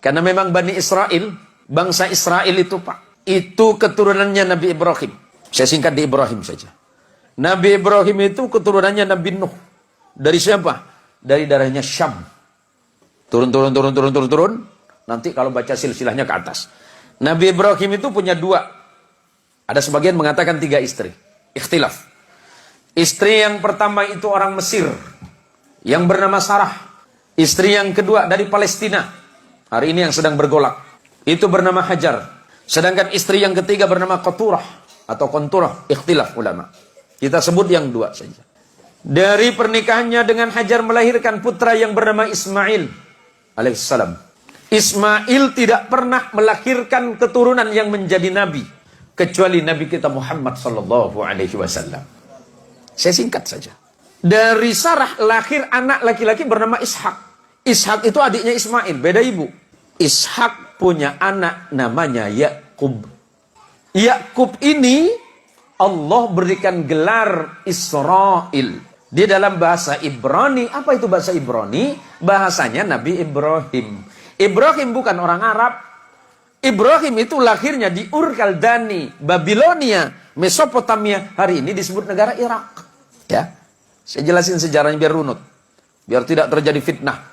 Karena memang Bani Israel, bangsa Israel itu Pak, itu keturunannya Nabi Ibrahim. Saya singkat di Ibrahim saja. Nabi Ibrahim itu keturunannya Nabi Nuh. Dari siapa? Dari darahnya Syam. Turun. Nanti kalau baca silsilahnya ke atas. Nabi Ibrahim itu punya 2. Ada sebagian mengatakan 3 istri. Ikhtilaf. Istri yang pertama itu orang Mesir, yang bernama Sarah. Istri yang kedua dari Palestina, hari ini yang sedang bergolak, itu bernama Hajar. Sedangkan istri yang ketiga bernama Qaturah atau Konturah. Ikhtilaf ulama. Kita sebut yang 2 saja. Dari pernikahannya dengan Hajar melahirkan putra yang bernama Ismail alaihissalam. Ismail tidak pernah melahirkan keturunan yang menjadi nabi kecuali Nabi kita Muhammad sallallahu alaihi wasallam. Saya singkat saja. Dari Sarah lahir anak laki-laki bernama Ishak. Ishak itu adiknya Ismail, beda ibu. Ishak punya anak namanya Yakub. Yakub ini Allah berikan gelar Israel. Di dalam bahasa Ibrani, apa itu bahasa Ibrani? Bahasanya Nabi Ibrahim. Ibrahim bukan orang Arab. Ibrahim itu lahirnya di Ur Kaldani, Babilonia, Mesopotamia. Hari ini disebut negara Irak. Ya, saya jelasin sejarahnya biar runut, biar tidak terjadi fitnah.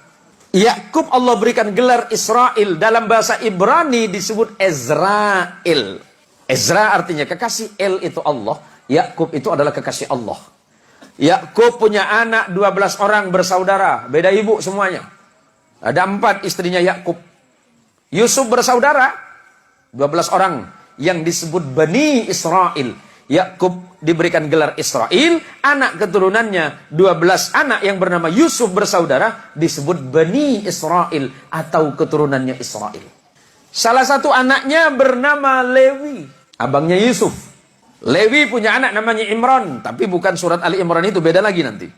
Yakub Allah berikan gelar Israel. Dalam bahasa Ibrani disebut Ezrael. Ezra artinya kekasih, El itu Allah, Yakub itu adalah kekasih Allah. Yakub punya anak 12 orang bersaudara, beda ibu semuanya. Ada 4 istrinya Yakub. Yusuf bersaudara 12 orang yang disebut Bani Israel. Yakub diberikan gelar Israel, anak keturunannya 12 anak yang bernama Yusuf bersaudara disebut Bani Israel atau keturunannya Israel. Salah satu anaknya bernama Lewi, abangnya Yusuf. Lewi punya anak namanya Imran, tapi bukan surat Ali Imran itu, beda lagi nanti.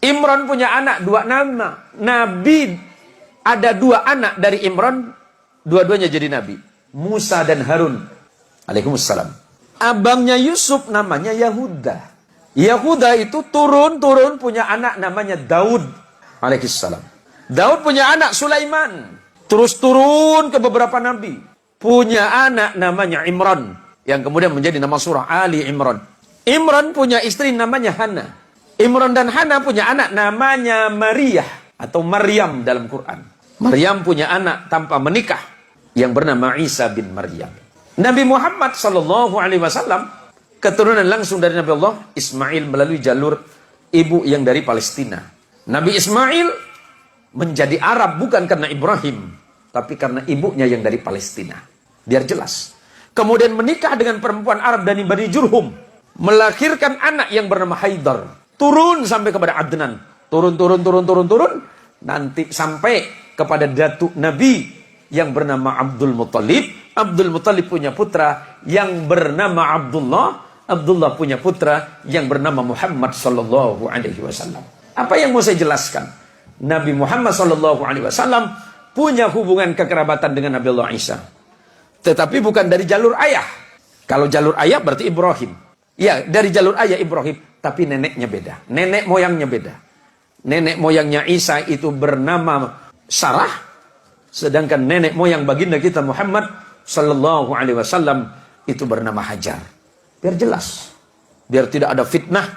Imran punya anak 2 nama. Nabi ada 2 anak dari Imran, dua-duanya jadi nabi. Musa dan Harun alaihimussalam. Abangnya Yusuf namanya Yahuda. Yahuda itu turun punya anak namanya Daud alaihissalam. Daud punya anak Sulaiman. Terus turun ke beberapa nabi. Punya anak namanya Imran, yang kemudian menjadi nama surah Ali Imran. Imran punya istri namanya Hana. Imran dan Hana punya anak namanya Maria atau Maryam dalam Quran. Maryam punya anak tanpa menikah yang bernama Isa bin Maryam. Nabi Muhammad sallallahu alaihi wasallam keturunan langsung dari Nabi Allah Ismail melalui jalur ibu yang dari Palestina. Nabi Ismail menjadi Arab bukan karena Ibrahim, tapi karena ibunya yang dari Palestina. Biar jelas. Kemudian menikah dengan perempuan Arab dari Bani Jurhum, melahirkan anak yang bernama Haidar. Turun sampai kepada Adnan. Turun. Nanti sampai kepada datuk Nabi yang bernama Abdul Muttalib. Abdul Muttalib punya putra yang bernama Abdullah. Abdullah punya putra yang bernama Muhammad sallallahu alaihi wasallam. Apa yang mau saya jelaskan? Nabi Muhammad sallallahu alaihi wasallam punya hubungan kekerabatan dengan Nabi Allah Isa. Tetapi bukan dari jalur ayah. Kalau jalur ayah berarti Ibrahim. Ya, dari jalur ayah Ibrahim, tapi neneknya beda. Nenek moyangnya beda. Nenek moyangnya Isa itu bernama Sarah, sedangkan nenek moyang baginda kita Muhammad sallallahu alaihi wasallam itu bernama Hajar. Biar jelas. Biar tidak ada fitnah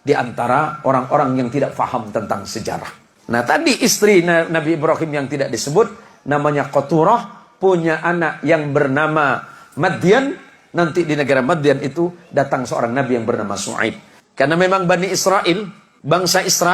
di antara orang-orang yang tidak faham tentang sejarah. Nah, tadi istri Nabi Ibrahim yang tidak disebut namanya Qaturah, punya anak yang bernama Madian. Nanti di negara Madian itu datang seorang nabi yang bernama Shu'aib. Karena memang Bani Israel, bangsa Israel